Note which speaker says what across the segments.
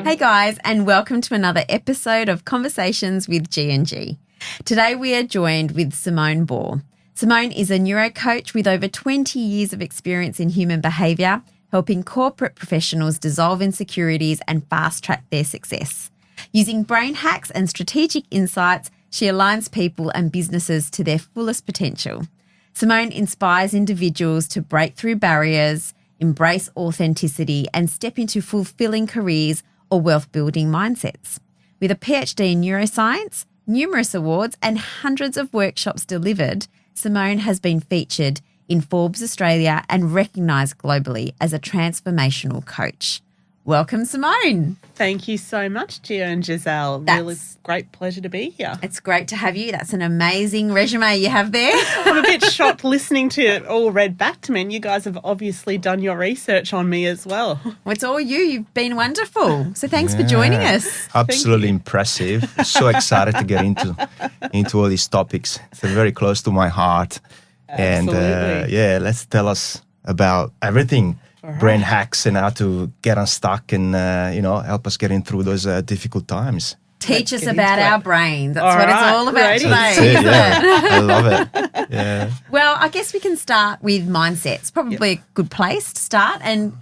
Speaker 1: Hey guys, and welcome to another episode of Conversations with G&G. Today we are joined with Simone Boer. Simone is a neurocoach with over 20 years of experience in human behaviour, helping corporate professionals dissolve insecurities and fast-track their success. Using brain hacks and strategic insights, she aligns people and businesses to their fullest potential. Simone inspires individuals to break through barriers, embrace authenticity, and step into fulfilling careers or wealth-building mindsets. With a PhD in neuroscience, numerous awards, and hundreds of workshops delivered, Simone has been featured in Forbes Australia and recognised globally as a transformational coach. Welcome, Simone.
Speaker 2: Thank you so much, Gio and Giselle. Really great pleasure to be here.
Speaker 1: It's great to have you. That's an amazing resume you have there.
Speaker 2: I'm a bit shocked listening to it all read back to me, and you guys have obviously done your research on me as well.
Speaker 1: Well, it's all you. You've been wonderful. So thanks for joining us.
Speaker 3: Absolutely impressive. So excited to get into all these topics. It's very close to my heart.
Speaker 2: Absolutely.
Speaker 3: And let's tell us about everything.
Speaker 2: Right.
Speaker 3: Brain hacks and how to get unstuck and, help us getting through those difficult times.
Speaker 1: Teach us about our brain. That's what it's all about today,
Speaker 3: That's
Speaker 1: isn't
Speaker 3: it? Yeah.
Speaker 1: it?
Speaker 3: I love it. Yeah.
Speaker 1: Well, I guess we can start with mindsets. Probably a good place to start, and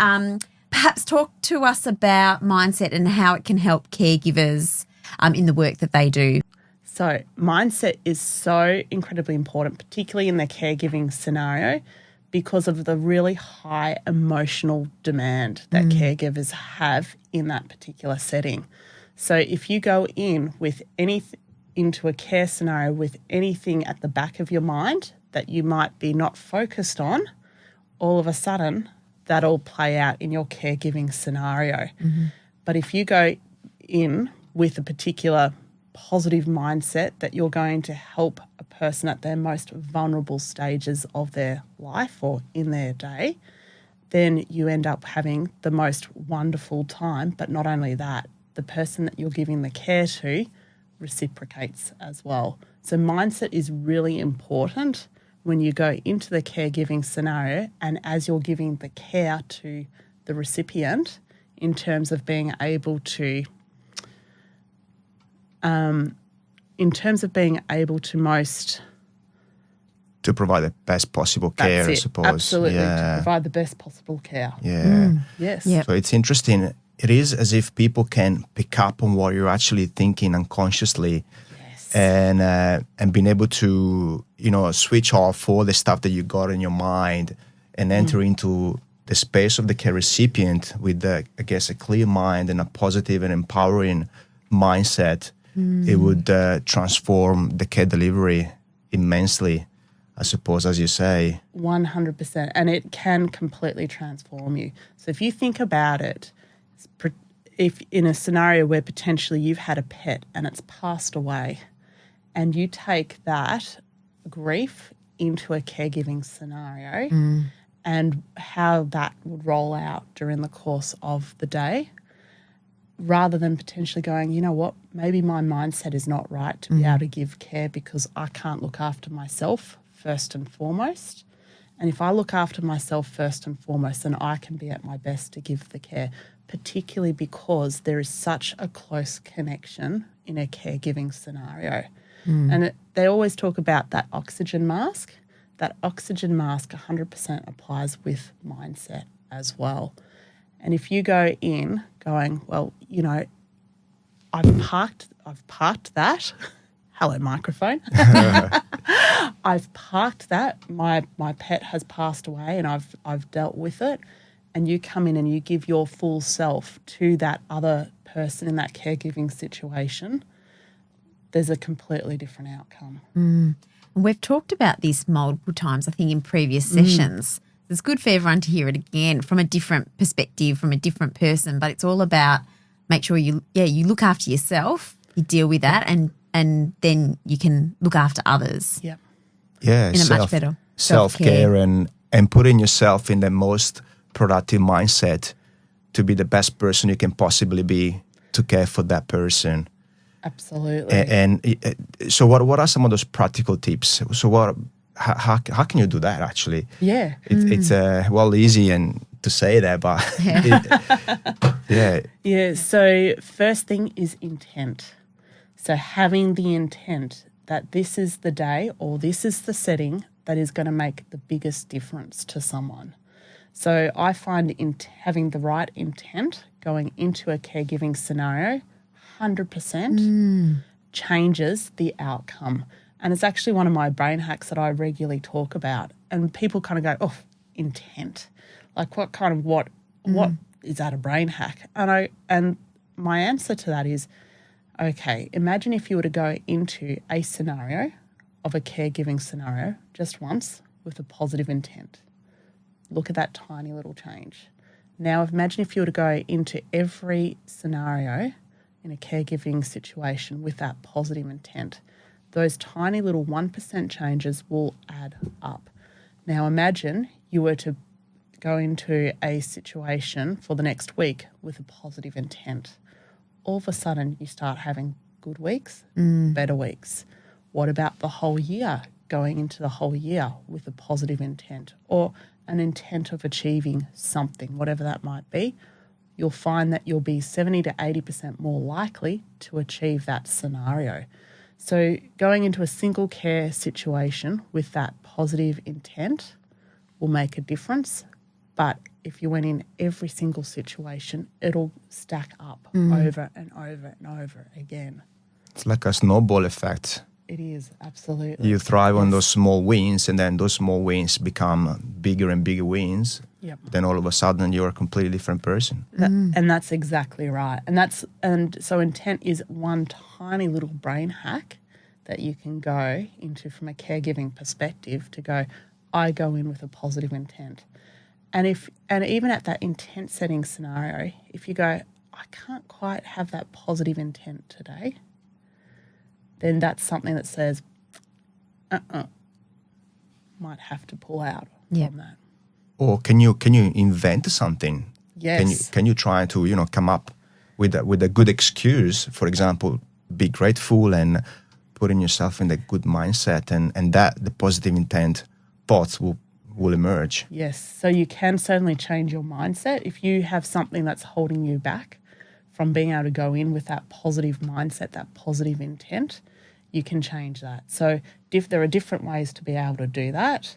Speaker 1: perhaps talk to us about mindset and how it can help caregivers in the work that they do.
Speaker 2: So mindset is so incredibly important, particularly in the caregiving scenario, because of the really high emotional demand that caregivers have in that particular setting. So if you go in with into a care scenario with anything at the back of your mind that you might be not focused on, all of a sudden that'll play out in your caregiving scenario. Mm-hmm. But if you go in with a particular positive mindset that you're going to help a person at their most vulnerable stages of their life or in their day, then you end up having the most wonderful time. But not only that, the person that you're giving the care to reciprocates as well. So mindset is really important when you go into the caregiving scenario and as you're giving the care to the recipient in terms of being able to
Speaker 3: To provide the best possible care, I suppose.
Speaker 2: Absolutely, to provide the best possible care.
Speaker 3: Yeah.
Speaker 2: Yes.
Speaker 1: Yep.
Speaker 3: So it's interesting. It is as if people can pick up on what you're actually thinking unconsciously.
Speaker 2: Yes.
Speaker 3: And being able to, switch off all the stuff that you got in your mind and enter into the space of the care recipient with, a clear mind and a positive and empowering mindset. It would transform the care delivery immensely, I suppose, as you say.
Speaker 2: 100%. And it can completely transform you. So if you think about it, if in a scenario where potentially you've had a pet and it's passed away, and you take that grief into a caregiving scenario and how that would roll out during the course of the day, rather than potentially going, you know what, maybe my mindset is not right to be able to give care because I can't look after myself first and foremost. And if I look after myself first and foremost, then I can be at my best to give the care, particularly because there is such a close connection in a caregiving scenario. And they always talk about that oxygen mask. That oxygen mask 100% applies with mindset as well. And if you go in going, well, I've parked that. Hello, microphone. I've parked that. My pet has passed away and I've dealt with it. And you come in and you give your full self to that other person in that caregiving situation, there's a completely different outcome.
Speaker 1: We've talked about this multiple times, I think, in previous sessions. It's good for everyone to hear it again from a different perspective, from a different person, but it's all about make sure you look after yourself, you deal with that, and then you can look after others.
Speaker 2: Yeah.
Speaker 3: Yeah.
Speaker 1: In a much better
Speaker 3: self-care and putting yourself in the most productive mindset to be the best person you can possibly be to care for that person.
Speaker 2: Absolutely.
Speaker 3: And so what are some of those practical tips? So how can you do that actually?
Speaker 2: Yeah.
Speaker 3: It's easy and to say that, but Yeah.
Speaker 2: Yeah, so first thing is intent. So having the intent that this is the day or this is the setting that is going to make the biggest difference to someone. So I find having the right intent going into a caregiving scenario 100% changes the outcome. And it's actually one of my brain hacks that I regularly talk about. And people kind of go, oh, intent. Like what is that a brain hack? And my answer to that is, okay, imagine if you were to go into a scenario of a caregiving scenario just once with a positive intent. Look at that tiny little change. Now imagine if you were to go into every scenario in a caregiving situation with that positive intent. Those tiny little 1% changes will add up. Now imagine you were to go into a situation for the next week with a positive intent. All of a sudden you start having good weeks, better weeks. What about the whole year, going into the whole year with a positive intent or an intent of achieving something, whatever that might be? You'll find that you'll be 70 to 80% more likely to achieve that scenario. So going into a single care situation with that positive intent will make a difference. But if you went in every single situation, it'll stack up over and over and over again.
Speaker 3: It's like a snowball effect.
Speaker 2: It is, absolutely.
Speaker 3: You thrive on those small wins, and then those small wins become bigger and bigger wins.
Speaker 2: Yep.
Speaker 3: Then all of a sudden you're a completely different person.
Speaker 2: And that's exactly right. And so intent is one tiny little brain hack that you can go into from a caregiving perspective to go, I go in with a positive intent. And even at that intent setting scenario, if you go, I can't quite have that positive intent today, then that's something that says, might have to pull out from that.
Speaker 3: Or can you invent something?
Speaker 2: Yes.
Speaker 3: Can you try to come up with a good excuse? For example, be grateful and putting yourself in the good mindset, and that the positive intent thoughts will emerge.
Speaker 2: Yes. So you can certainly change your mindset. If you have something that's holding you back from being able to go in with that positive mindset, that positive intent, you can change that. So there are different ways to be able to do that.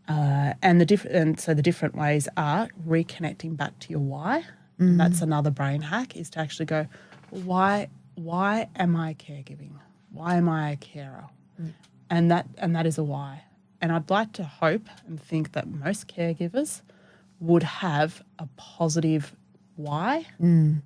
Speaker 2: So the different ways are reconnecting back to your why. Mm-hmm. That's another brain hack, is to actually go, why am I caregiving? Why am I a carer? Mm. And that is a why. And I'd like to hope and think that most caregivers would have a positive why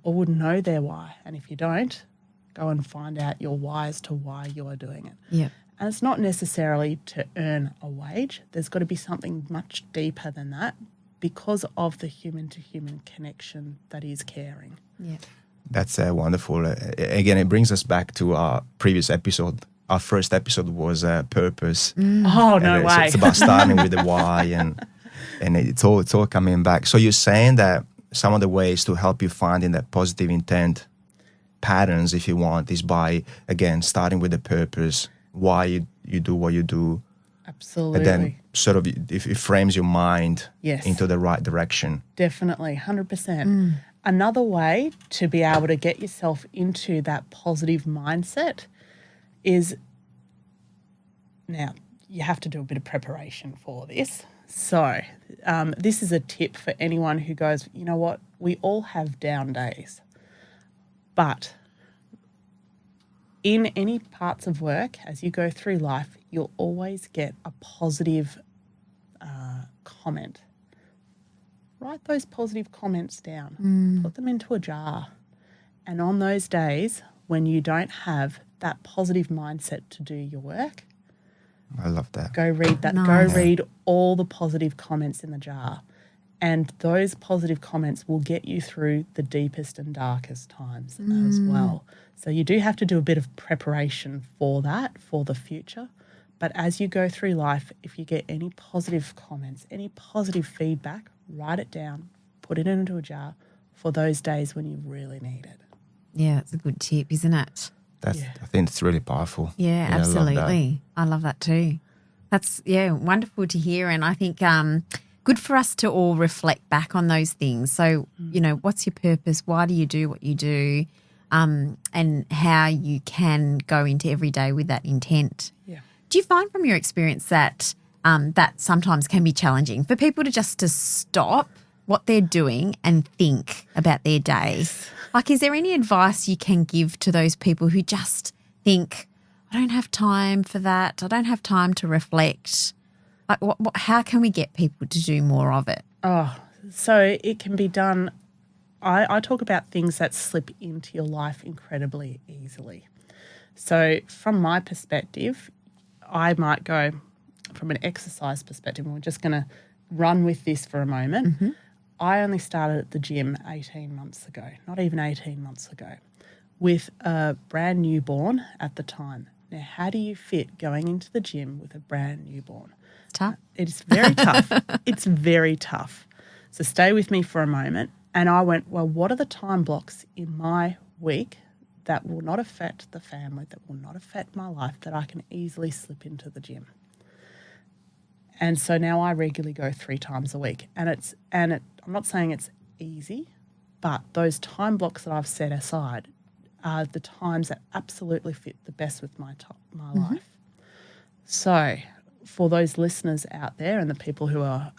Speaker 2: or would know their why. And if you don't, go and find out your why as to why you are doing it.
Speaker 1: Yeah.
Speaker 2: And it's not necessarily to earn a wage. There's got to be something much deeper than that because of the human-to-human connection that is caring.
Speaker 1: Yeah.
Speaker 3: That's wonderful. Again, it brings us back to our previous episode. Our first episode was purpose.
Speaker 2: Oh, no way.
Speaker 3: It's about starting with the why, and it's all coming back. So you're saying that some of the ways to help you finding that positive intent patterns, if you want, is by, again, starting with the purpose, why you do what you do.
Speaker 2: Absolutely.
Speaker 3: And then sort of it frames your mind into the right direction.
Speaker 2: Definitely, 100%. Another way to be able to get yourself into that positive mindset is, now you have to do a bit of preparation for this. So this is a tip for anyone who goes, you know what, we all have down days. But in any parts of work, as you go through life, you'll always get a positive comment. Write those positive comments down. Put them into a jar. And on those days when you don't have that positive mindset to do your work,
Speaker 3: I love that.
Speaker 2: go read that.
Speaker 1: Nice.
Speaker 2: Go read all the positive comments in the jar. And those positive comments will get you through the deepest and darkest times as well. So you do have to do a bit of preparation for that, for the future. But as you go through life, if you get any positive comments, any positive feedback, write it down, put it into a jar for those days when you really need it.
Speaker 1: Yeah, it's a good tip, isn't it?
Speaker 3: I think it's really powerful.
Speaker 1: Yeah, absolutely. I love that too. That's, wonderful to hear. And I think good for us to all reflect back on those things. So, what's your purpose? Why do you do what you do? And how you can go into every day with that intent.
Speaker 2: Yeah.
Speaker 1: Do you find from your experience that that sometimes can be challenging for people to stop what they're doing and think about their day?
Speaker 2: Yes.
Speaker 1: Like, is there any advice you can give to those people who just think, I don't have time for that. I don't have time to reflect. Like, how can we get people to do more of it?
Speaker 2: Oh, so it can be done. I talk about things that slip into your life incredibly easily. So from my perspective, I might go from an exercise perspective, and we're just going to run with this for a moment.
Speaker 1: Mm-hmm.
Speaker 2: I only started at the gym 18 months ago, not even 18 months ago, with a brand newborn at the time. Now, how do you fit going into the gym with a brand newborn?
Speaker 1: It's tough.
Speaker 2: It's very tough. It's very tough. So stay with me for a moment. And I went, well, what are the time blocks in my week that will not affect the family, that will not affect my life, that I can easily slip into the gym? And so now I regularly go 3 times a week. And I'm not saying it's easy, but those time blocks that I've set aside are the times that absolutely fit the best with my life. So for those listeners out there and the people who are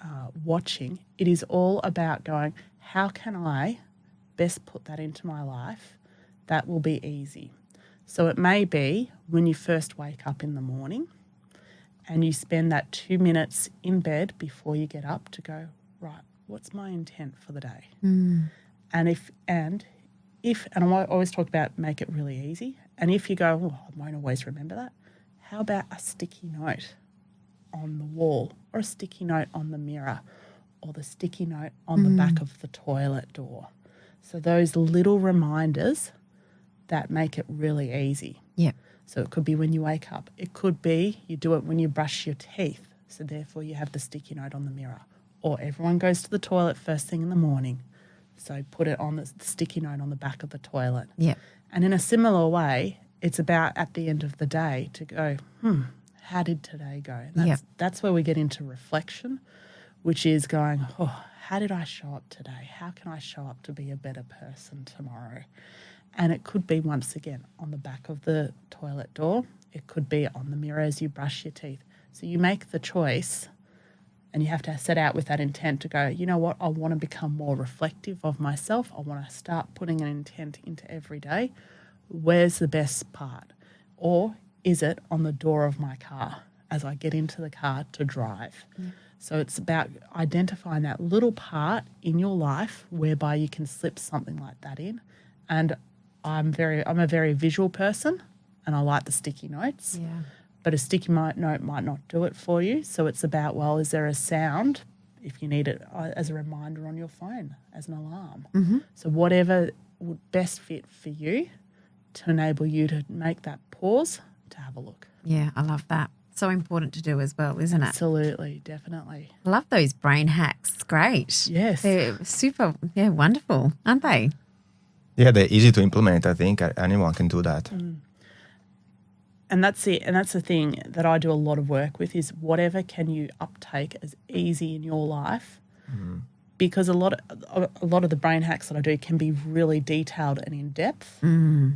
Speaker 2: watching, it is all about going, how can I best put that into my life that will be easy? So it may be when you first wake up in the morning and you spend that 2 minutes in bed before you get up to go, right, what's my intent for the day? And I always talk about make it really easy. And if you go, oh, I won't always remember that, how about a sticky note on the wall or a sticky note on the mirror or the sticky note on the back of the toilet door? So those little reminders that make it really easy.
Speaker 1: Yeah.
Speaker 2: So it could be when you wake up. It could be you do it when you brush your teeth. So therefore you have the sticky note on the mirror. Or everyone goes to the toilet first thing in the morning. So put it on the sticky note on the back of the toilet.
Speaker 1: Yeah.
Speaker 2: And in a similar way, it's about at the end of the day to go, how did today go? And that's where we get into reflection, which is going, how did I show up today? How can I show up to be a better person tomorrow? And it could be, once again, on the back of the toilet door. It could be on the mirror as you brush your teeth. So you make the choice, and you have to set out with that intent to go, you know what, I want to become more reflective of myself. I want to start putting an intent into every day. Where's the best part? Or is it on the door of my car as I get into the car to drive? Yeah. So it's about identifying that little part in your life whereby you can slip something like that in. And I'm a very visual person, and I like the sticky notes.
Speaker 1: Yeah.
Speaker 2: But a sticky note might not do it for you. So it's about, well, is there a sound if you need it as a reminder on your phone, as an alarm? Mm-hmm. So whatever would best fit for you to enable you to make that pause to have a look.
Speaker 1: Yeah, I love that. So important to do as well, isn't it?
Speaker 2: Absolutely, definitely.
Speaker 1: I love those brain hacks. Great.
Speaker 2: Yes.
Speaker 1: They're super, wonderful, aren't they?
Speaker 3: Yeah, they're easy to implement. I think anyone can do that.
Speaker 2: And that's it. And that's the thing that I do a lot of work with is whatever can you uptake as easy in your life, because a lot of the brain hacks that I do can be really detailed and in depth,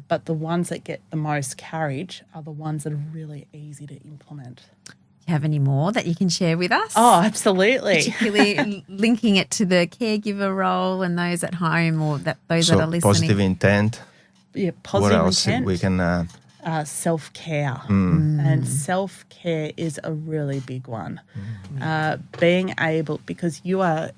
Speaker 2: but the ones that get the most courage are the ones that are really easy to implement.
Speaker 1: Do you have any more that you can share with us?
Speaker 2: Oh, absolutely.
Speaker 1: Particularly linking it to the caregiver role and those at home or those that are listening.
Speaker 3: Positive intent.
Speaker 2: Yeah, positive
Speaker 3: what else
Speaker 2: intent.
Speaker 3: We can...
Speaker 2: self-care. And self-care is a really big one. Being able, because you are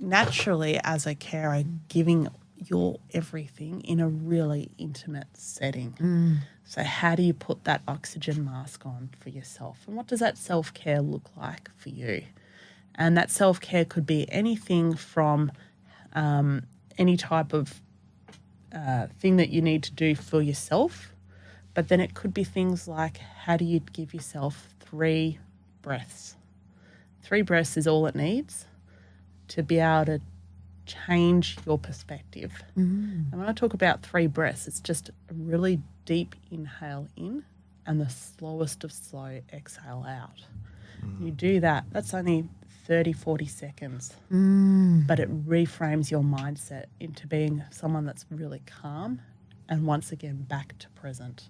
Speaker 2: naturally as a carer giving your everything in a really intimate setting. So how do you put that oxygen mask on for yourself? And what does that self-care look like for you? And that self-care could be anything from any type of thing that you need to do for yourself. But then it could be things like, how do you give yourself 3 breaths? 3 breaths is all it needs to be able to change your perspective. And when I talk about 3 breaths, it's just a really deep inhale in and the slowest of slow exhale out. You do that. That's only 30, 40 seconds. But it reframes your mindset into being someone that's really calm and once again back to present.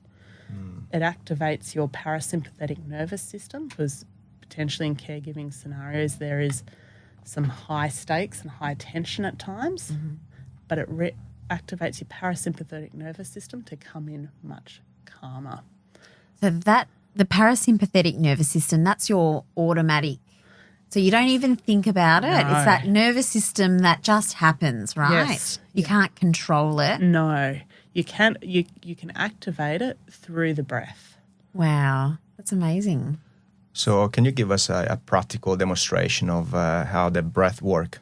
Speaker 2: It activates your parasympathetic nervous system because potentially in caregiving scenarios there is some high stakes and high tension at times, but it activates your parasympathetic nervous system to come in much calmer.
Speaker 1: So the parasympathetic nervous system, that's your automatic. So you don't even think about it.
Speaker 2: No.
Speaker 1: It's that nervous system that just happens, right?
Speaker 2: Yes.
Speaker 1: You can't control it.
Speaker 2: No, you can activate it through the breath.
Speaker 1: Wow, that's amazing.
Speaker 3: So can you give us a practical demonstration of how the breath work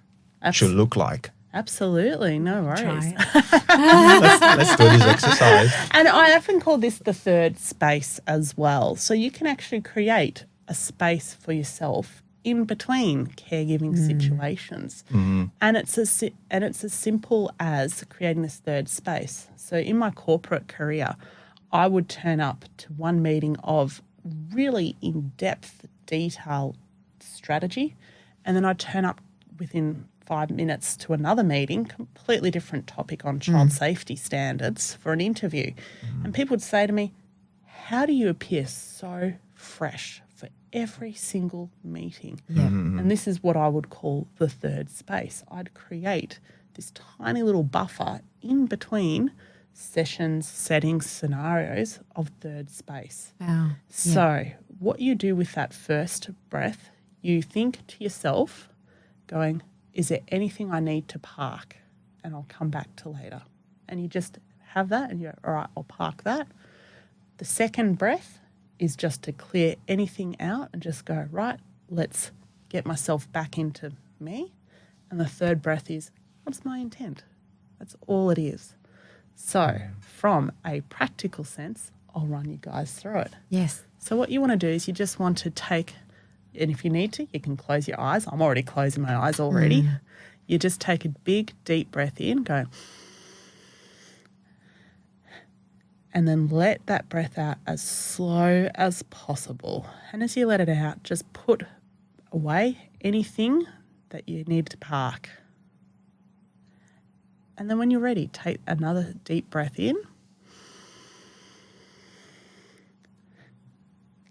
Speaker 3: should look like?
Speaker 2: Absolutely, no worries.
Speaker 1: Try it.
Speaker 3: Let's do this exercise.
Speaker 2: And I often call this the third space as well. So you can actually create a space for yourself in between caregiving situations. And it's as simple as creating this third space. So in my corporate career, I would turn up to one meeting of really in-depth detail strategy, and then I'd turn up within 5 minutes to another meeting, completely different topic on child safety standards for an interview. And people would say to me, how do you appear so fresh for every single meeting? And this is what I would call the third space. I'd create this tiny little buffer in between sessions, settings, scenarios of third space.
Speaker 1: Wow.
Speaker 2: So what you do with that first breath, you think to yourself going, is there anything I need to park and I'll come back to later? And you just have that and you're, all right, I'll park that. The second breath is just to clear anything out and just go, right, let's get myself back into me. And the third breath is, what's my intent? That's all it is. So from a practical sense, I'll run you guys through it.
Speaker 1: Yes.
Speaker 2: So what you want to do is you just want to take, and if you need to, you can close your eyes. I'm already closing my eyes already. You just take a big, deep breath in, go, and then let that breath out as slow as possible. And as you let it out, just put away anything that you need to park. And then when you're ready, take another deep breath in.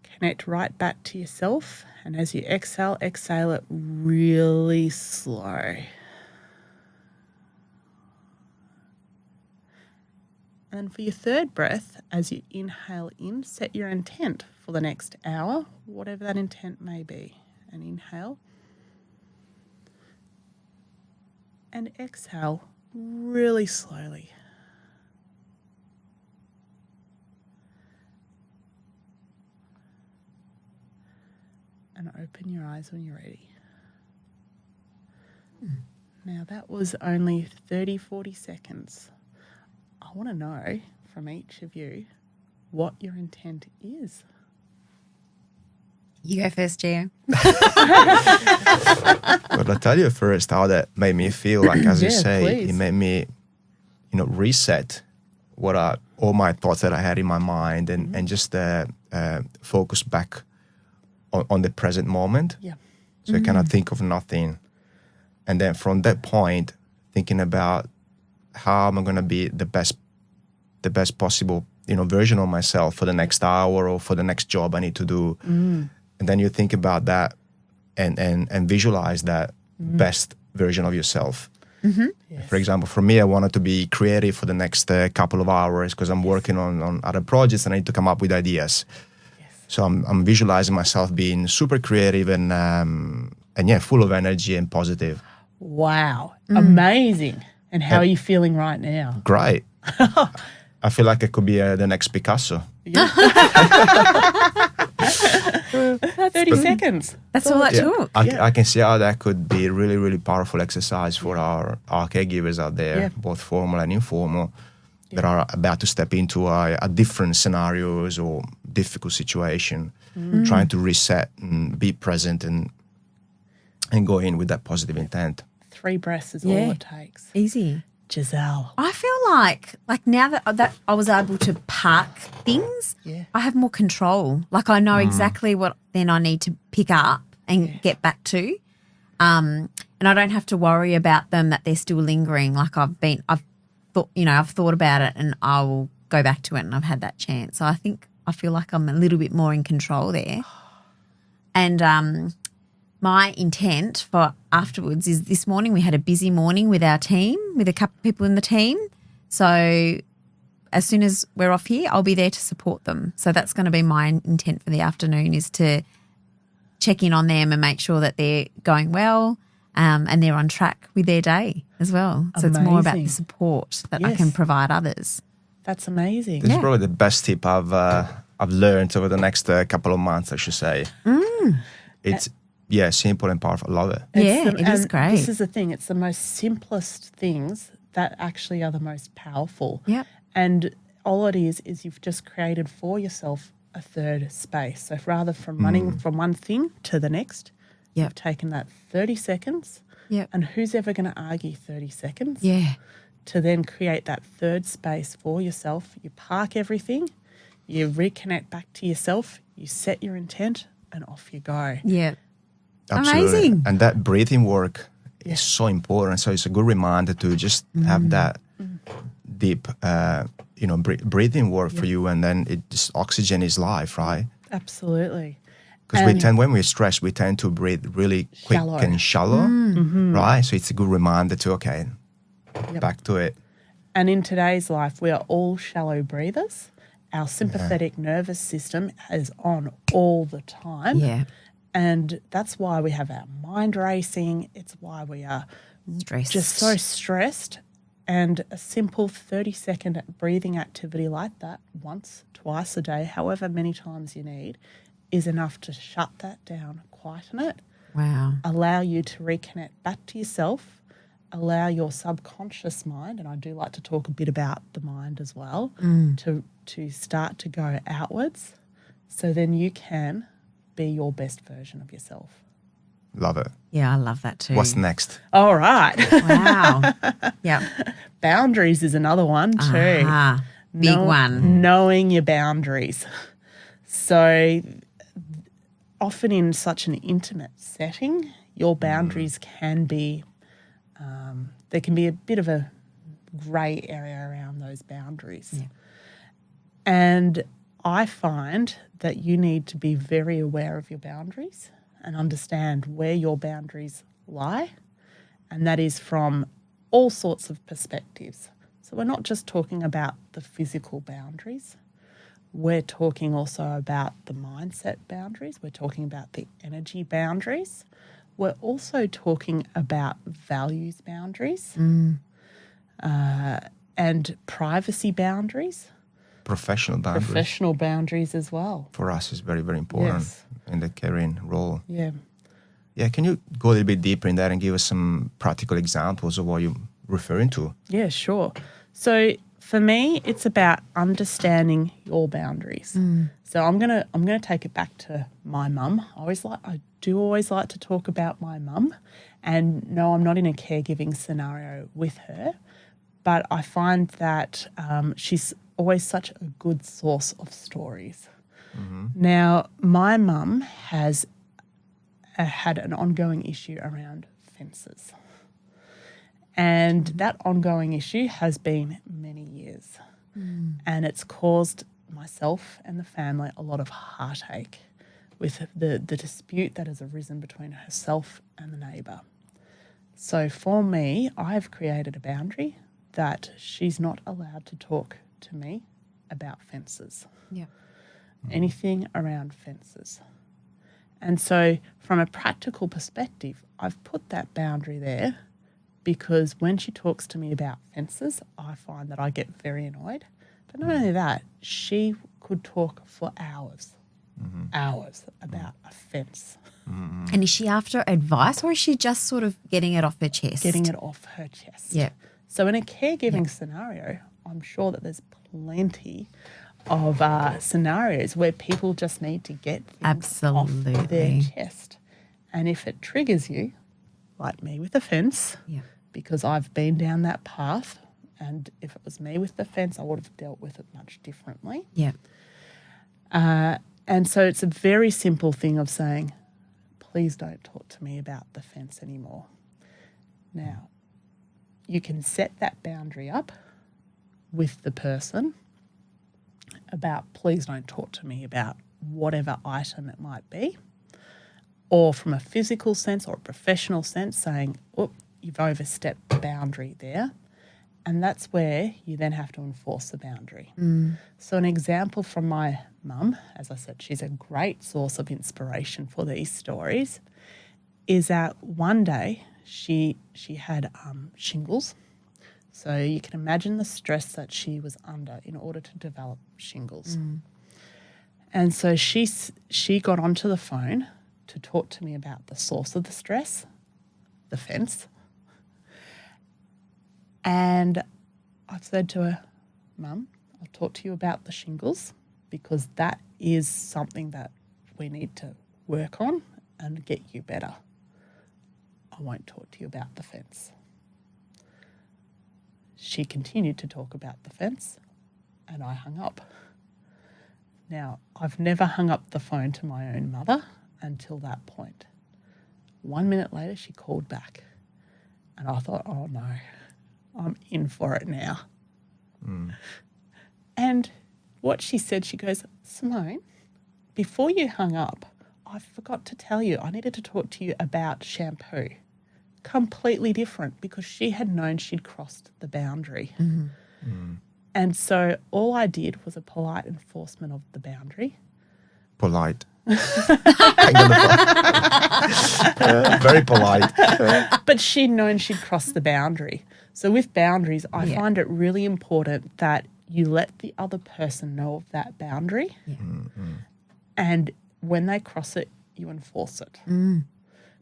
Speaker 2: Connect right back to yourself. And as you exhale, exhale it really slow. And for your third breath, as you inhale in, set your intent for the next hour, whatever that intent may be. And inhale. And exhale really slowly. And open your eyes when you're ready. Now that was only 30, 40 seconds. I want to know from each of you what your intent is.
Speaker 1: You go first, Gio.
Speaker 3: But I'll tell you first how that made me feel. Like, as you say,
Speaker 2: please.
Speaker 3: it made me, reset all my thoughts that I had in my mind and just focus back on the present moment.
Speaker 2: Yeah.
Speaker 3: So I cannot think of nothing. And then from that point, thinking about how am I going to be the best possible, version of myself for the next hour or for the next job I need to do. And then you think about that and visualize that best version of yourself.
Speaker 2: Yes.
Speaker 3: For example, for me, I wanted to be creative for the next couple of hours because I'm working on other projects and I need to come up with ideas.
Speaker 2: Yes.
Speaker 3: So I'm visualizing myself being super creative and full of energy and positive.
Speaker 2: Wow. Amazing. And how are you feeling right now?
Speaker 3: Great. I feel like I could be the next Picasso.
Speaker 2: 30 seconds.
Speaker 1: That's all it took.
Speaker 3: I can see how that could be a really, really powerful exercise for our caregivers out there, both formal and informal, that are about to step into a different scenarios or difficult situation, trying to reset and be present and go in with that positive intent.
Speaker 2: 3 breaths is all it takes.
Speaker 1: Easy.
Speaker 2: Giselle.
Speaker 1: I feel like now that I was able to park things, I have more control. Like I know exactly what then I need to pick up and get back to. And I don't have to worry about them that they're still lingering. Like I've thought about it and I will go back to it and I've had that chance. So I feel like I'm a little bit more in control there. And my intent for afterwards is this morning we had a busy morning with our team, with a couple of people in the team. So as soon as we're off here, I'll be there to support them. So that's going to be my intent for the afternoon, is to check in on them and make sure that they're going well and they're on track with their day as well. So it's more about the support that I can provide others.
Speaker 2: That's amazing.
Speaker 3: This is probably the best tip I've learned over the next couple of months, I should say. It's simple and powerful. I love it.
Speaker 1: It is great.
Speaker 2: This is the thing. It's the most simplest things that actually are the most powerful.
Speaker 1: Yeah.
Speaker 2: And all it is you've just created for yourself a third space. So rather from running from one thing to the next, you've taken that 30 seconds.
Speaker 1: Yep.
Speaker 2: And who's ever going to argue 30 seconds?
Speaker 1: Yeah.
Speaker 2: To then create that third space for yourself. You park everything, you reconnect back to yourself, you set your intent, and off you go.
Speaker 1: Yeah.
Speaker 3: Absolutely.
Speaker 1: Amazing.
Speaker 3: And that breathing work is so important. So it's a good reminder to just have that deep, breathing work for you, and then oxygen is life, right?
Speaker 2: Absolutely.
Speaker 3: Because when we're stressed, we tend to breathe really quick and shallow, right? So it's a good reminder to, back to it.
Speaker 2: And in today's life, we are all shallow breathers. Our sympathetic nervous system is on all the time.
Speaker 1: Yeah.
Speaker 2: And that's why we have our mind racing. It's why we are
Speaker 1: Stressed.
Speaker 2: just so stressed. And a simple 30-second breathing activity like that, once, twice a day, however many times you need, is enough to shut that down, quieten it,
Speaker 1: Wow.
Speaker 2: allow you to reconnect back to yourself, allow your subconscious mind, and I do like to talk a bit about the mind as well, to start to go outwards, so then you can be your best version of yourself.
Speaker 3: Love it.
Speaker 1: Yeah, I love that too.
Speaker 3: What's next?
Speaker 2: All right.
Speaker 1: Wow. Yeah.
Speaker 2: Boundaries is another one too.
Speaker 1: Big one.
Speaker 2: Knowing your boundaries. So often in such an intimate setting, your boundaries can be, there can be a bit of a grey area around those boundaries.
Speaker 1: Yeah.
Speaker 2: And I find that you need to be very aware of your boundaries and understand where your boundaries lie. And that is from all sorts of perspectives. So we're not just talking about the physical boundaries. We're talking also about the mindset boundaries. We're talking about the energy boundaries. We're also talking about values boundaries and privacy boundaries.
Speaker 3: Professional boundaries.
Speaker 2: Professional boundaries as well.
Speaker 3: For us is very, very important in the caring role.
Speaker 2: Yeah.
Speaker 3: Yeah, can you go a little bit deeper in that and give us some practical examples of what you're referring to?
Speaker 2: Yeah, sure. So for me, it's about understanding your boundaries. So I'm gonna take it back to my mum. I do always like to talk about my mum, and no, I'm not in a caregiving scenario with her, but I find that she's always such a good source of stories. Now, my mum has had an ongoing issue around fences. And that ongoing issue has been many years. And it's caused myself and the family a lot of heartache with the dispute that has arisen between herself and the neighbour. So for me, I've created a boundary that she's not allowed to talk to me about fences.
Speaker 1: Yeah.
Speaker 2: Anything around fences. And so from a practical perspective, I've put that boundary there because when she talks to me about fences, I find that I get very annoyed. But not only that, she could talk for hours about a fence.
Speaker 1: And is she after advice, or is she just sort of getting it off her chest?
Speaker 2: Getting it off her chest.
Speaker 1: Yeah.
Speaker 2: So in a caregiving scenario, I'm sure that there's plenty of scenarios where people just need to get things off their chest. And if it triggers you, like me with the fence, because I've been down that path, and if it was me with the fence, I would have dealt with it much differently.
Speaker 1: Yeah.
Speaker 2: And so it's a very simple thing of saying, please don't talk to me about the fence anymore. Now, you can set that boundary up with the person about please don't talk to me about whatever item it might be, or from a physical sense or a professional sense saying, oh, you've overstepped the boundary there. And that's where you then have to enforce the boundary. So an example from my mum, as I said, she's a great source of inspiration for these stories, is that one day she had shingles. So you can imagine the stress that she was under in order to develop shingles. And so she got onto the phone to talk to me about the source of the stress, the fence. And I've said to her, Mum, I'll talk to you about the shingles because that is something that we need to work on and get you better. I won't talk to you about the fence. She continued to talk about the fence and I hung up. Now, I've never hung up the phone to my own mother until that point. 1 minute later, she called back and I thought, oh no, I'm in for it now. And what she said, she goes, Simone, before you hung up, I forgot to tell you, I needed to talk to you about shampoo. Completely different because she had known she'd crossed the boundary. And so all I did was a polite enforcement of the boundary.
Speaker 3: Polite. Very polite.
Speaker 2: But she'd known she'd crossed the boundary. So with boundaries, I find it really important that you let the other person know of that boundary. And when they cross it, you enforce it.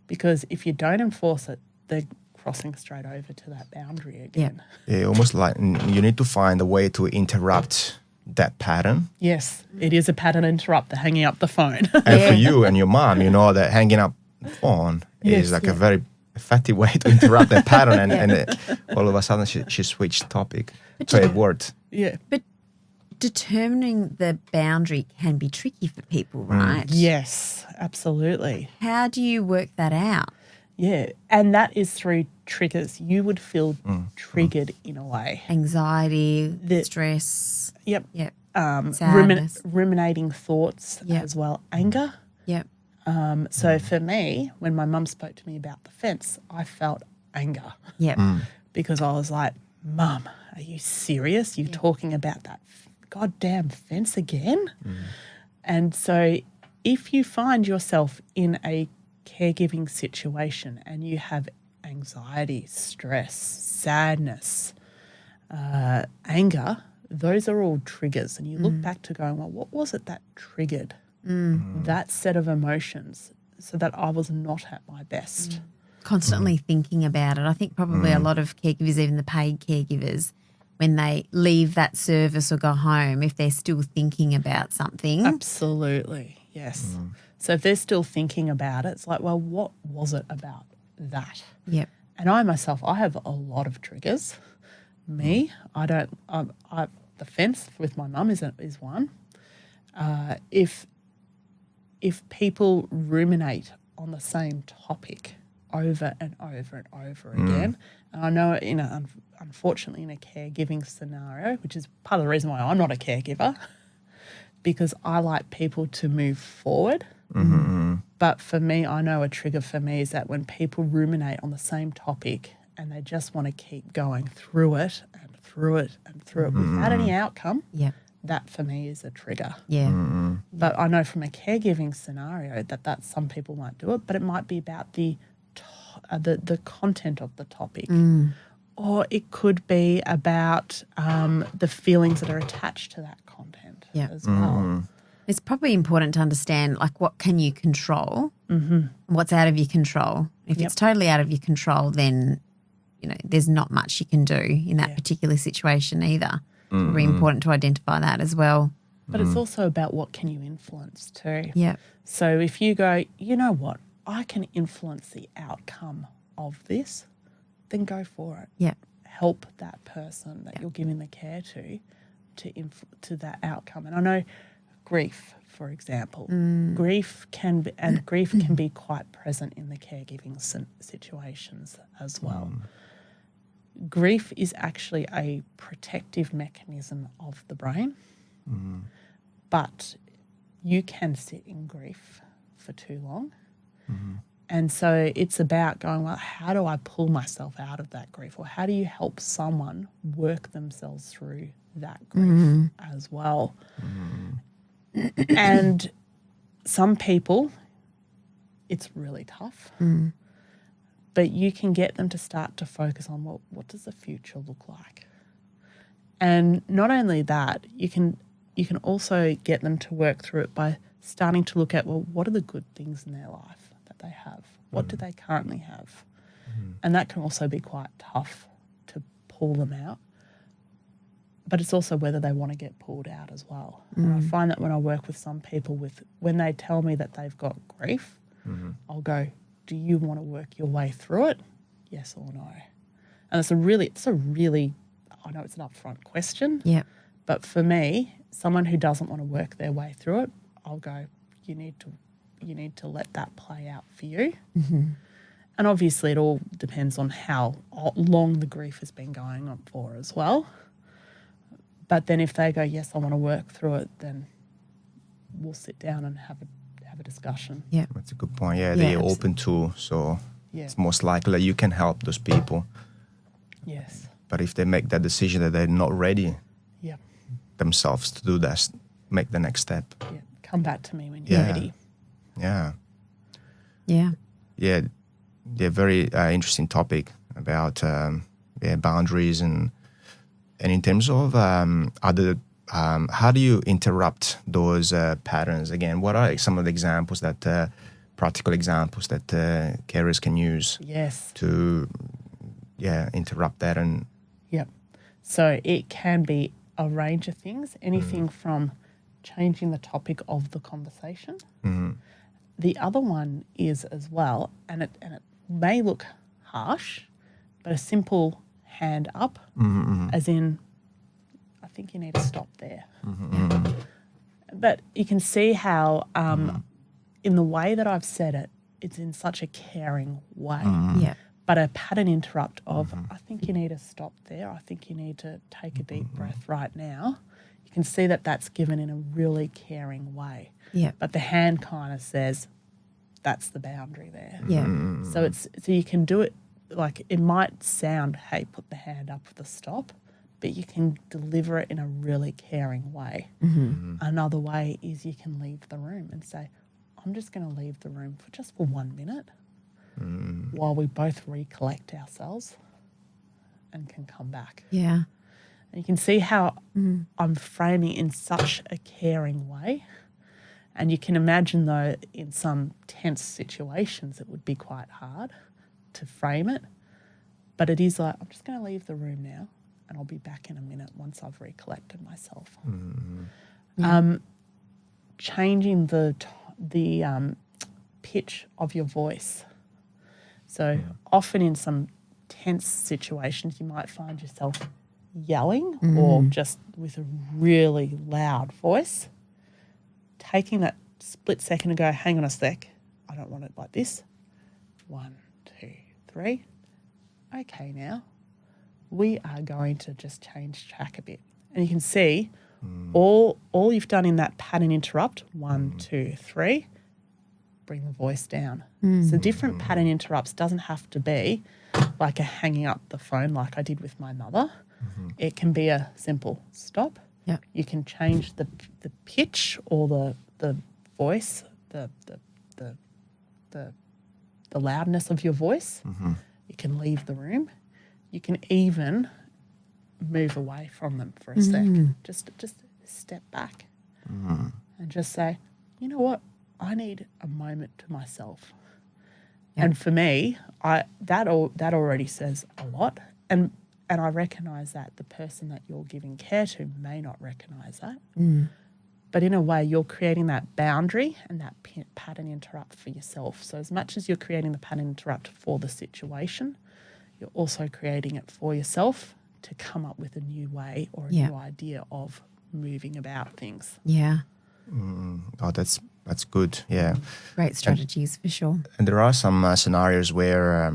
Speaker 2: Because if you don't enforce it, they're crossing straight over to that boundary again.
Speaker 3: Yeah, almost like you need to find a way to interrupt that pattern.
Speaker 2: Yes, it is a pattern interrupt, the hanging up the phone.
Speaker 3: And for you and your mom, you know that hanging up the phone is like a very effective way to interrupt that pattern. And all of a sudden she switched topic. So it worked.
Speaker 2: Yeah.
Speaker 1: But determining the boundary can be tricky for people, right?
Speaker 2: Yes, absolutely.
Speaker 1: How do you work that out?
Speaker 2: Yeah, and that is through triggers. You would feel triggered in a way.
Speaker 1: Anxiety, stress.
Speaker 2: Yep.
Speaker 1: Sadness.
Speaker 2: Ruminating thoughts as well. Anger.
Speaker 1: Yep.
Speaker 2: So for me, when my mum spoke to me about the fence, I felt anger.
Speaker 1: Yep.
Speaker 2: Because I was like, Mum, are you serious? You're talking about that goddamn fence again? And so if you find yourself in a caregiving situation and you have anxiety, stress, sadness, anger, those are all triggers. And you look back to going, well, what was it that triggered that set of emotions so that I was not at my best?
Speaker 1: Constantly thinking about it. I think probably a lot of caregivers, even the paid caregivers, when they leave that service or go home, if they're still thinking about something.
Speaker 2: Absolutely, yes. So if they're still thinking about it, it's like, well, what was it about that?
Speaker 1: Yep.
Speaker 2: And I myself, I have a lot of triggers. Me, I don't. The fence with my mum is one. If people ruminate on the same topic over and over and over again, and I know unfortunately in a caregiving scenario, which is part of the reason why I'm not a caregiver, because I like people to move forward. But for me, I know a trigger for me is that when people ruminate on the same topic and they just want to keep going through it and through it and through it without any outcome, that for me is a trigger.
Speaker 1: Yeah.
Speaker 2: But I know from a caregiving scenario that some people might do it, but it might be about the content of the topic. Or it could be about the feelings that are attached to that content as well.
Speaker 1: It's probably important to understand, like, what can you control, what's out of your control. If it's totally out of your control, then, you know, there's not much you can do in that particular situation either. It's really important to identify that as well.
Speaker 2: But it's also about what can you influence too.
Speaker 1: Yeah.
Speaker 2: So if you go, you know what, I can influence the outcome of this, then go for it.
Speaker 1: Yeah.
Speaker 2: Help that person that you're giving the care to that outcome. And I know grief, for example. Grief can be quite present in the caregiving situations as well. Grief is actually a protective mechanism of the brain, but you can sit in grief for too long. And so it's about going, well, how do I pull myself out of that grief? Or how do you help someone work themselves through that grief as well? And some people, it's really tough. But you can get them to start to focus on, well, what does the future look like? And not only that, you can also get them to work through it by starting to look at, well, what are the good things in their life that they have? What do they currently have? And that can also be quite tough to pull them out. But it's also whether they want to get pulled out as well. And I find that when I work with some people, when they tell me that they've got grief, I'll go, do you want to work your way through it? Yes or no? And it's a really, I know it's an upfront question.
Speaker 1: Yeah.
Speaker 2: But for me, someone who doesn't want to work their way through it, I'll go, you need to let that play out for you. And obviously it all depends on how long the grief has been going on for as well. But then if they go, yes, I want to work through it, then we'll sit down and have a discussion.
Speaker 1: Yeah.
Speaker 3: That's a good point. Yeah, they're open to, so it's most likely that you can help those people.
Speaker 2: Yes.
Speaker 3: But if they make that decision that they're not ready themselves to do that, make the next step.
Speaker 2: Yeah. Come back to me when you're ready.
Speaker 3: Yeah.
Speaker 1: Yeah.
Speaker 3: Yeah. Yeah. Very interesting topic about boundaries and in terms of other. How do you interrupt those patterns? Again, what are some of the examples that practical examples that carers can use?
Speaker 2: Yes.
Speaker 3: To interrupt that and.
Speaker 2: Yep. So it can be a range of things, anything from changing the topic of the conversation. The other one is as well, and it may look harsh, but a simple hand up, as in, I think you need to stop there. But you can see how in the way that I've said it, it's in such a caring way.
Speaker 1: Yeah.
Speaker 2: But a pattern interrupt of, I think you need to stop there. I think you need to take a deep breath right now. You can see that that's given in a really caring way.
Speaker 1: Yeah.
Speaker 2: But the hand kind of says, that's the boundary there.
Speaker 1: Yeah.
Speaker 2: So you can do it, like it might sound, hey, put the hand up for the stop, but you can deliver it in a really caring way. Another way is you can leave the room and say, I'm just going to leave the room for 1 minute while we both recollect ourselves and can come back.
Speaker 1: Yeah.
Speaker 2: And you can see how I'm framing in such a caring way. And you can imagine, though, in some tense situations, it would be quite hard to frame it. But it is like, I'm just going to leave the room now and I'll be back in a minute once I've recollected myself. Changing the pitch of your voice. So often in some tense situations, you might find yourself yelling or just with a really loud voice. Taking that split second and go, hang on a sec, I don't want it like this. 1, 2, 3. Okay, now we are going to just change track a bit. And you can see all you've done in that pattern interrupt, 1, 2, 3, bring the voice down. So different pattern interrupts doesn't have to be like a hanging up the phone like I did with my mother. It can be a simple stop.
Speaker 1: Yeah.
Speaker 2: You can change the pitch or the voice, the loudness of your voice. You can leave the room. You can even move away from them for a sec. Just step back and just say, you know what? I need a moment to myself. Yeah. And for me, that already says a lot. And I recognise that the person that you're giving care to may not recognise that. But in a way, you're creating that boundary and that pattern interrupt for yourself. So as much as you're creating the pattern interrupt for the situation, you're also creating it for yourself to come up with a new way or a new idea of moving about things.
Speaker 1: Yeah.
Speaker 3: Oh, that's good. Yeah.
Speaker 1: Great strategies for sure.
Speaker 3: And there are some scenarios where,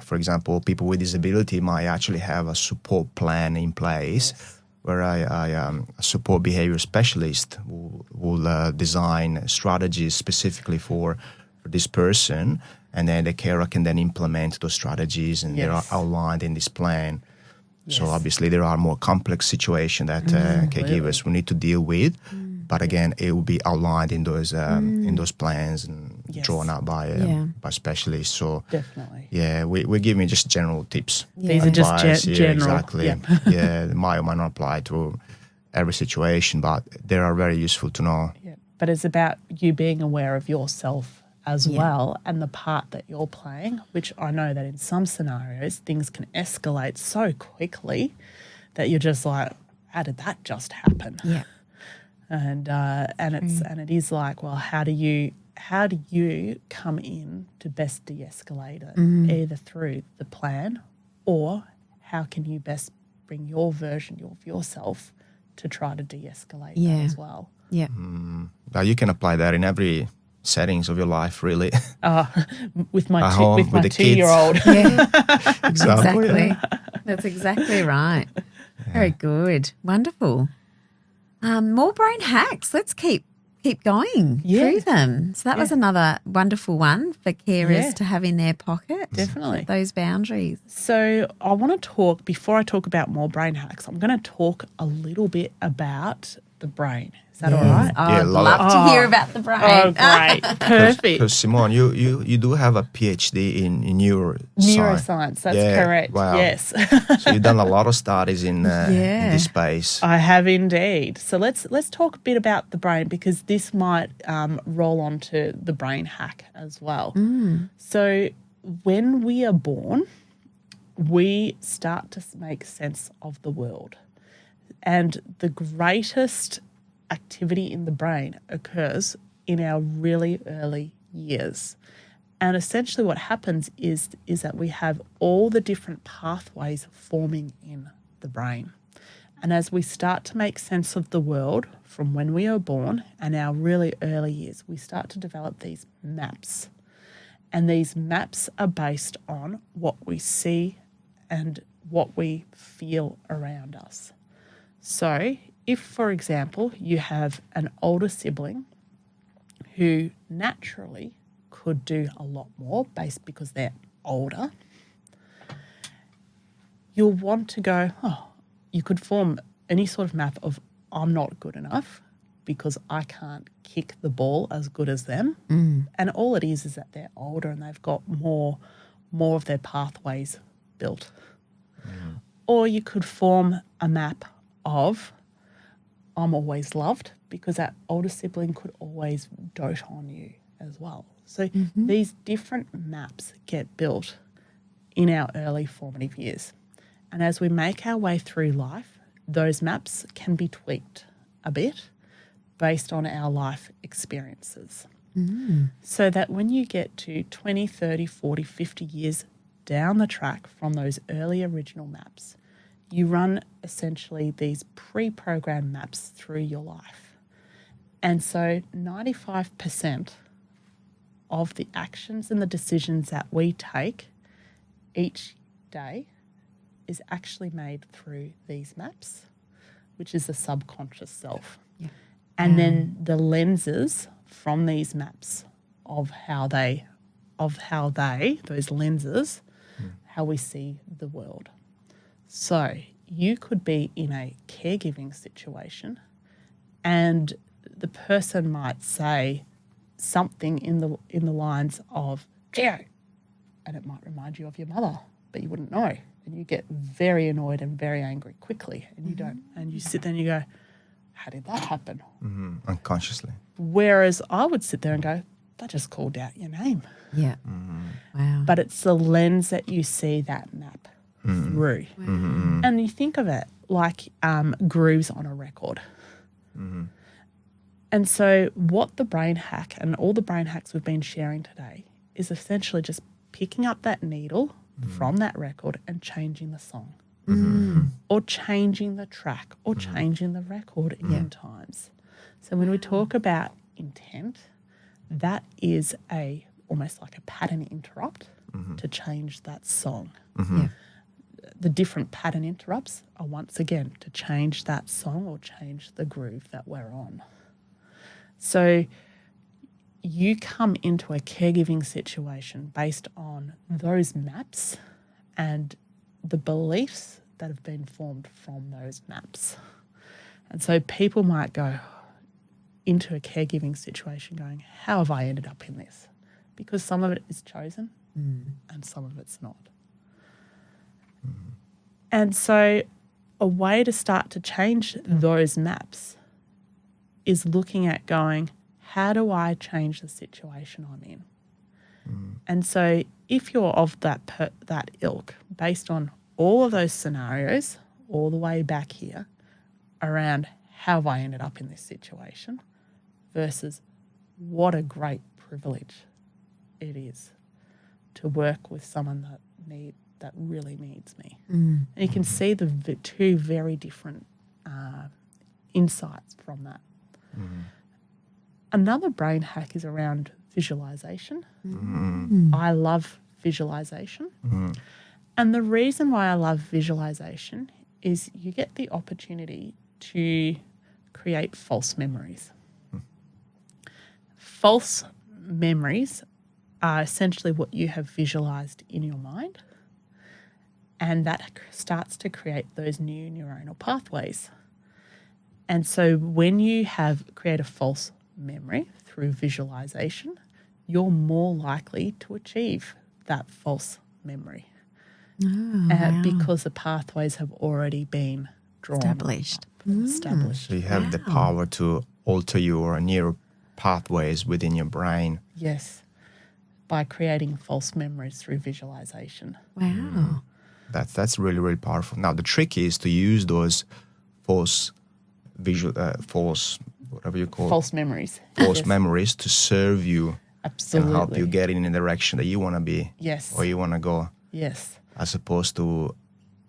Speaker 3: for example, people with disability might actually have a support plan in place, where a support behavior specialist will design strategies specifically for this person, and then the carer can then implement those strategies, and they are outlined in this plan. So obviously there are more complex situations that caregivers will need to deal with. But again, it will be outlined in those plans and drawn out by specialists. So
Speaker 2: Definitely.
Speaker 3: Yeah, we're giving just general tips.
Speaker 2: These are just general.
Speaker 3: Exactly.
Speaker 2: Yep.
Speaker 3: Yeah, they might or might not apply to every situation, but they are very useful to know.
Speaker 2: Yeah. But it's about you being aware of yourself as well, and the part that you're playing, which I know that in some scenarios things can escalate so quickly that you're just like, how did that just happen?
Speaker 1: Yeah.
Speaker 2: And it is like, well, how do you come in to best de-escalate it, either through the plan, or how can you best bring your version of yourself to try to de-escalate that as well?
Speaker 1: Yeah.
Speaker 3: Now you can apply that in every settings of your life, really.
Speaker 2: With my
Speaker 3: home,
Speaker 2: with my
Speaker 3: with the kids.
Speaker 2: 2-year-old.
Speaker 1: Yeah.
Speaker 3: Exactly.
Speaker 1: That's exactly right. Very good. Wonderful. More brain hacks. Let's keep going through them. So that was another wonderful one for carers to have in their pocket.
Speaker 2: Definitely.
Speaker 1: Those boundaries.
Speaker 2: So I want to talk, before I talk about more brain hacks, I'm going to talk a little bit about the brain. Is that all right?
Speaker 1: I'd
Speaker 3: love
Speaker 1: love to hear about the brain.
Speaker 2: Oh, great. Perfect.
Speaker 3: Because Simone, you do have a PhD in neuroscience.
Speaker 2: Neuroscience, that's correct.
Speaker 3: Wow.
Speaker 2: Yes.
Speaker 3: So you've done a lot of studies in this space.
Speaker 2: I have indeed. So let's talk a bit about the brain, because this might roll on to the brain hack as well. So when we are born, we start to make sense of the world. And the greatest activity in the brain occurs in our really early years. And essentially what happens is that we have all the different pathways forming in the brain. And as we start to make sense of the world from when we are born and our really early years, we start to develop these maps. And these maps are based on what we see and what we feel around us. So if, for example, you have an older sibling who naturally could do a lot more because they're older, you'll want to go, you could form any sort of map of, I'm not good enough because I can't kick the ball as good as them. And all it is that they're older and they've got more of their pathways built. Or you could form a map of, I'm always loved, because that older sibling could always dote on you as well. So these different maps get built in our early formative years. And as we make our way through life, those maps can be tweaked a bit based on our life experiences. So that when you get to 20, 30, 40, 50 years down the track from those early original maps, you run essentially these pre-programmed maps through your life. And so 95% of the actions and the decisions that we take each day is actually made through these maps, which is the subconscious self. And then the lenses from these maps of how those lenses, how we see the world. So you could be in a caregiving situation and the person might say something in the lines of, Gio, and it might remind you of your mother, but you wouldn't know. And you get very annoyed and very angry quickly, and you don't. And you sit there and you go, how did that happen?
Speaker 3: Unconsciously.
Speaker 2: Whereas I would sit there and go, I just called out your name.
Speaker 1: Yeah. Wow.
Speaker 2: But it's the lens that you see that map through. And you think of it like grooves on a record. And so what the brain hack and all the brain hacks we've been sharing today is essentially just picking up that needle from that record and changing the song. Or changing the track or changing the record in times. So when we talk about intent, that is almost like a pattern interrupt to change that song.
Speaker 1: Yeah.
Speaker 2: The different pattern interrupts are once again to change that song or change the groove that we're on. So you come into a caregiving situation based on those maps and the beliefs that have been formed from those maps. And so people might go into a caregiving situation going, how have I ended up in this? Because some of it is chosen and some of it's not. And so a way to start to change those maps is looking at going, how do I change the situation I'm in? And so if you're of that ilk, based on all of those scenarios, all the way back here, around how have I ended up in this situation versus what a great privilege it is to work with someone that really needs me. And you can see the two very different insights from that. Another brain hack is around visualization. I love visualization. And the reason why I love visualization is you get the opportunity to create false memories. False memories are essentially what you have visualized in your mind, and that starts to create those new neuronal pathways. And so when you create a false memory through visualization, you're more likely to achieve that false memory because the pathways have already been drawn.
Speaker 1: Established.
Speaker 3: So you have the power to alter your neural pathways within your brain.
Speaker 2: Yes, by creating false memories through visualization.
Speaker 1: Wow.
Speaker 3: That's really, really powerful. Now, the trick is to use those false whatever you call
Speaker 2: False memories.
Speaker 3: false memories to serve you
Speaker 2: Absolutely.
Speaker 3: and help you get in the direction that you want to be
Speaker 2: Yes.
Speaker 3: or you want to go,
Speaker 2: Yes.
Speaker 3: as opposed to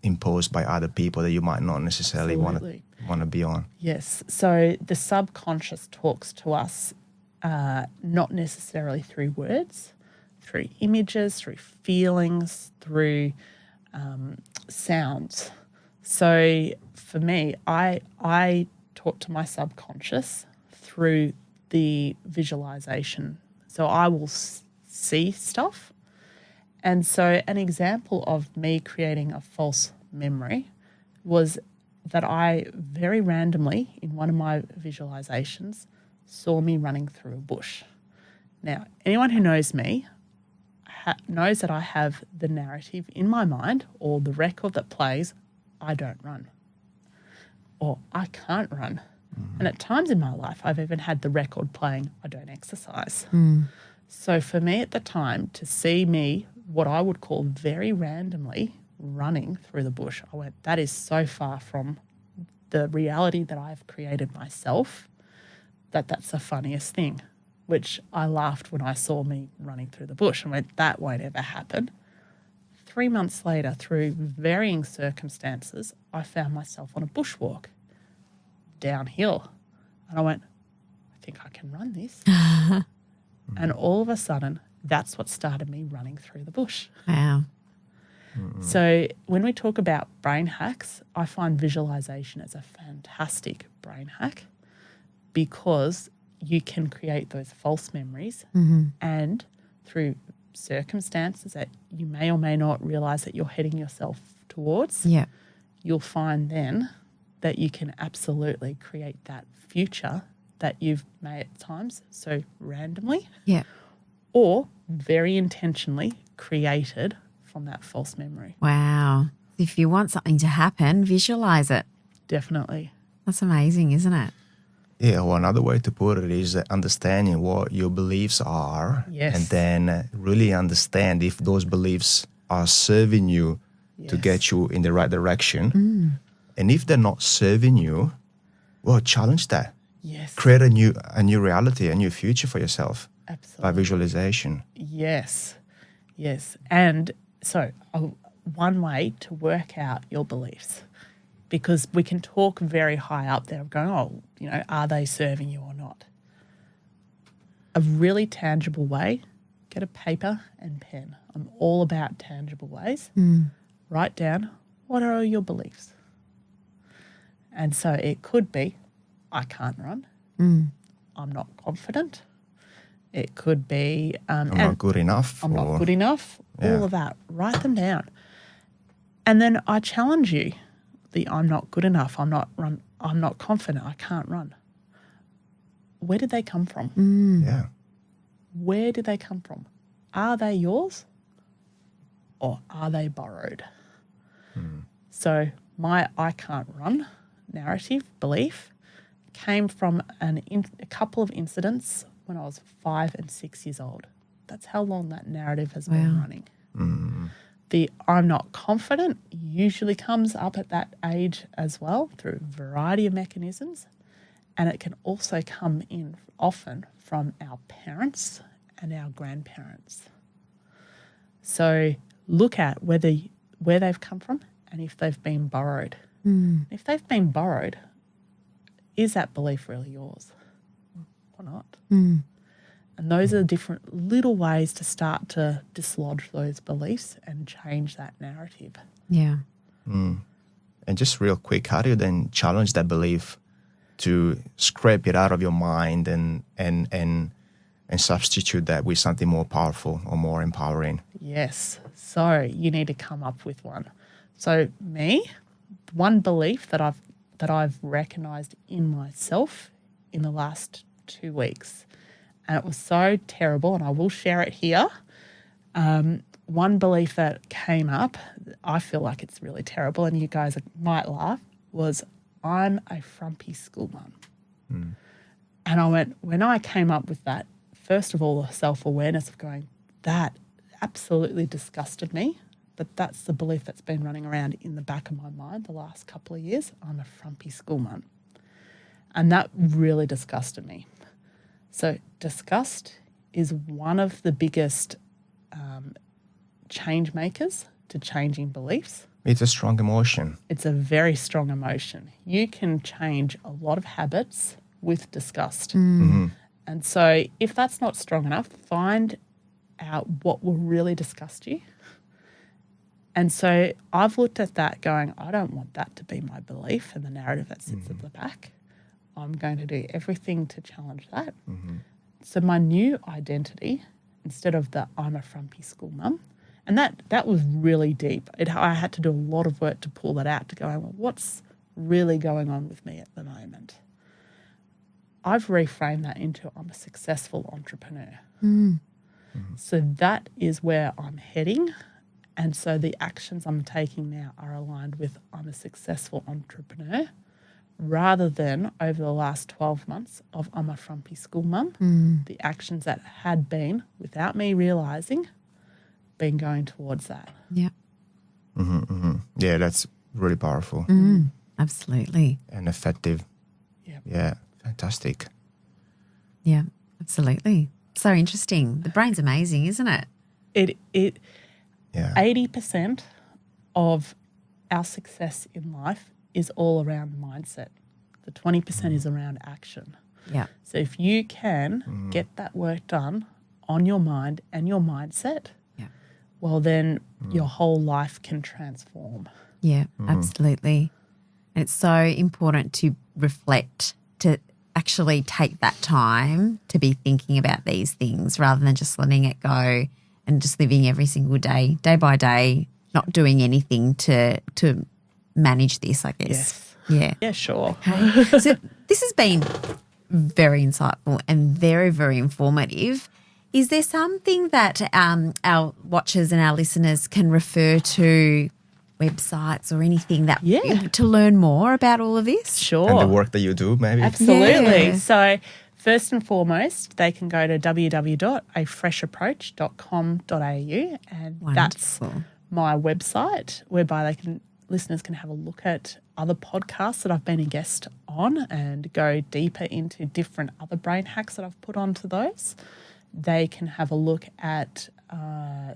Speaker 3: imposed by other people that you might not necessarily want to be on.
Speaker 2: Yes. So the subconscious talks to us not necessarily through words, through images, through feelings, through sounds. So for me, I talk to my subconscious through the visualization. So I will see stuff. And so an example of me creating a false memory was that I very randomly, in one of my visualizations, saw me running through a bush. Now, anyone who knows me knows that I have the narrative in my mind or the record that plays, I don't run or I can't run. And at times in my life, I've even had the record playing, I don't exercise. So for me at the time, to see me, what I would call very randomly running through the bush, I went, that is so far from the reality that I've created myself that's the funniest thing, which I laughed when I saw me running through the bush and went, that won't ever happen. 3 months later, through varying circumstances, I found myself on a bushwalk downhill. And I went, I think I can run this. And all of a sudden, that's what started me running through the bush.
Speaker 1: Wow.
Speaker 2: So when we talk about brain hacks, I find visualization as a fantastic brain hack because you can create those false memories and through circumstances that you may or may not realize that you're heading yourself towards, you'll find then that you can absolutely create that future that you've made at times so randomly or very intentionally created from that false memory.
Speaker 1: Wow. If you want something to happen, visualize it.
Speaker 2: Definitely.
Speaker 1: That's amazing, isn't it?
Speaker 3: Yeah, well, another way to put it is understanding what your beliefs are and then really understand if those beliefs are serving you to get you in the right direction. And if they're not serving you, well, challenge that.
Speaker 2: Yes.
Speaker 3: Create a new reality, a new future for yourself.
Speaker 2: Absolutely.
Speaker 3: By visualization.
Speaker 2: Yes. Yes. And so one way to work out your beliefs because we can talk very high up there, going, oh, are they serving you or not? A really tangible way, get a paper and pen. I'm all about tangible ways. Write down, what are your beliefs? And so it could be, I can't run. I'm not confident. It could be,
Speaker 3: I'm not good enough.
Speaker 2: I'm not good enough. All of that. Write them down. And then I challenge you. I'm not good enough. I'm not confident. I can't run. Where did they come from?
Speaker 3: Yeah.
Speaker 2: Where did they come from? Are they yours or are they borrowed? So my I can't run narrative, belief, came from a couple of incidents when I was 5 and 6 years old. That's how long that narrative has been running. The I'm not confident usually comes up at that age as well through a variety of mechanisms. And it can also come in often from our parents and our grandparents. So look at where they've come from and if they've been borrowed. If they've been borrowed, is that belief really yours or not? And those are different little ways to start to dislodge those beliefs and change that narrative.
Speaker 1: Yeah.
Speaker 3: And just real quick, how do you then challenge that belief to scrape it out of your mind and substitute that with something more powerful or more empowering?
Speaker 2: Yes. So you need to come up with one. So one belief that I've recognized in myself in the last 2 weeks, and it was so terrible, and I will share it here. One belief that came up, I feel like it's really terrible, and you guys might laugh, was I'm a frumpy school mum. And when I came up with that, first of all, the self-awareness of going, that absolutely disgusted me, but that's the belief that's been running around in the back of my mind the last couple of years. I'm a frumpy school mum. And that really disgusted me. So disgust is one of the biggest change makers to changing beliefs.
Speaker 3: It's a strong emotion.
Speaker 2: It's a very strong emotion. You can change a lot of habits with disgust. And so if that's not strong enough, find out what will really disgust you. And so I've looked at that going, I don't want that to be my belief and the narrative that sits at the back. I'm going to do everything to challenge that. So my new identity, instead of the I'm a frumpy school mum, and that was really deep. I had to do a lot of work to pull that out, to go, well, what's really going on with me at the moment? I've reframed that into I'm a successful entrepreneur. So that is where I'm heading. And so the actions I'm taking now are aligned with I'm a successful entrepreneur, rather than over the last 12 months of I'm a frumpy school mum, the actions that had been, without me realising, been going towards that.
Speaker 1: Yeah.
Speaker 3: Yeah, that's really powerful.
Speaker 1: Absolutely.
Speaker 3: And effective. Yeah, fantastic.
Speaker 1: Yeah, absolutely. So interesting. The brain's amazing, isn't it?
Speaker 3: Yeah.
Speaker 2: 80% of our success in life is all around mindset. The 20% is around action.
Speaker 1: Yeah.
Speaker 2: So if you can get that work done on your mind and your mindset, well, then your whole life can transform.
Speaker 1: Yeah, absolutely. And it's so important to reflect, to actually take that time to be thinking about these things rather than just letting it go and just living every single day, day by day, not doing anything to manage this, I guess.
Speaker 2: Yes. Yeah, sure.
Speaker 1: Okay. So this has been very insightful and very, very informative. Is there something that our watchers and our listeners can refer to, websites or anything that to learn more about all of this?
Speaker 2: Sure.
Speaker 3: And the work that you do, maybe?
Speaker 2: Absolutely.
Speaker 1: Yeah.
Speaker 2: So first and foremost, they can go to www.afreshapproach.com.au, and that's my website whereby listeners can have a look at other podcasts that I've been a guest on and go deeper into different other brain hacks that I've put onto those. They can have a look at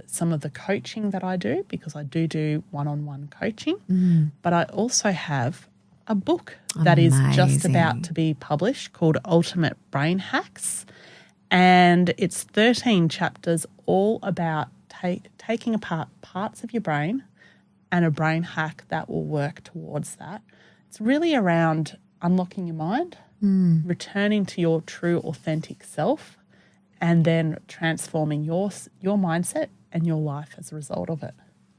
Speaker 2: some of the coaching that I do, because I do one-on-one coaching, but I also have a book that is just about to be published called Ultimate Brain Hacks, and it's 13 chapters all about taking apart parts of your brain and a brain hack that will work towards that. It's really around unlocking your mind, returning to your true authentic self, and then transforming your mindset and your life as a result of it.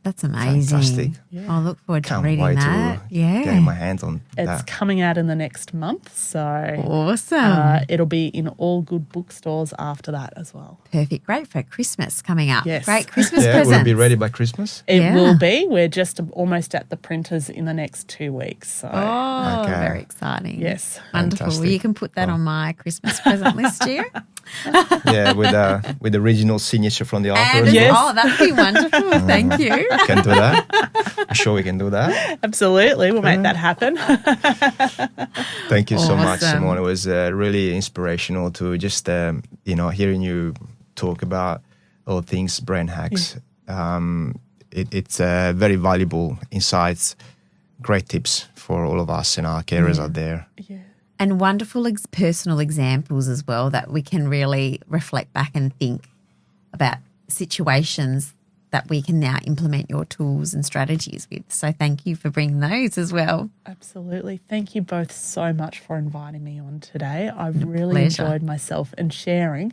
Speaker 1: That's amazing.
Speaker 3: Fantastic.
Speaker 1: Yeah. I look forward to
Speaker 3: Can't
Speaker 1: reading
Speaker 3: wait
Speaker 1: that.
Speaker 3: to get my hands on
Speaker 2: It's
Speaker 3: that.
Speaker 2: coming out in the next month, so
Speaker 1: Awesome.
Speaker 2: it'll be in all good bookstores after that as well.
Speaker 1: Perfect. Great for Christmas coming up.
Speaker 2: Yes.
Speaker 1: Great Christmas
Speaker 3: Yeah,
Speaker 1: presents.
Speaker 3: will it be ready by Christmas?
Speaker 2: It will be. We're just almost at the printers in the next 2 weeks. So
Speaker 1: Oh,
Speaker 3: Okay.
Speaker 1: very exciting.
Speaker 2: yes.
Speaker 1: Wonderful. Well,
Speaker 3: Fantastic.
Speaker 1: you can put that on my Christmas present list, Gio.
Speaker 3: Yeah, with the original signature from the author.
Speaker 1: And
Speaker 3: as
Speaker 2: Yes.
Speaker 3: well.
Speaker 1: oh, that'd be wonderful. Thank you.
Speaker 3: Can do that. I'm sure we can do that.
Speaker 2: Absolutely. We'll make that happen.
Speaker 3: Thank you so much,
Speaker 1: Awesome.
Speaker 3: Simone. It was really inspirational to just hearing you talk about all things brain hacks. It's very valuable insights, great tips for all of us and our carers out there.
Speaker 2: Yeah.
Speaker 1: And wonderful personal examples as well that we can really reflect back and think about situations that we can now implement your tools and strategies with. So thank you for bringing those as well.
Speaker 2: Absolutely. Thank you both so much for inviting me on today. I've really
Speaker 1: Pleasure.
Speaker 2: enjoyed myself and sharing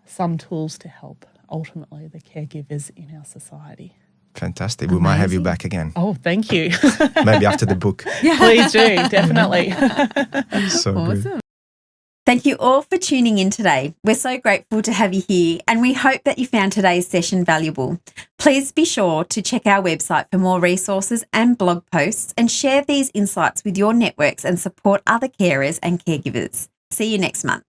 Speaker 2: some tools to help ultimately the caregivers in our society.
Speaker 3: Fantastic. We might have you
Speaker 1: Amazing.
Speaker 3: back again,
Speaker 2: Oh, thank you.
Speaker 3: maybe after the book.
Speaker 2: Please do, definitely.
Speaker 3: So good.
Speaker 1: Awesome. Thank you all for tuning in today. We're so grateful to have you here, and we hope that you found today's session valuable. Please be sure to check our website for more resources and blog posts, and share these insights with your networks and support other carers and caregivers. See you next month.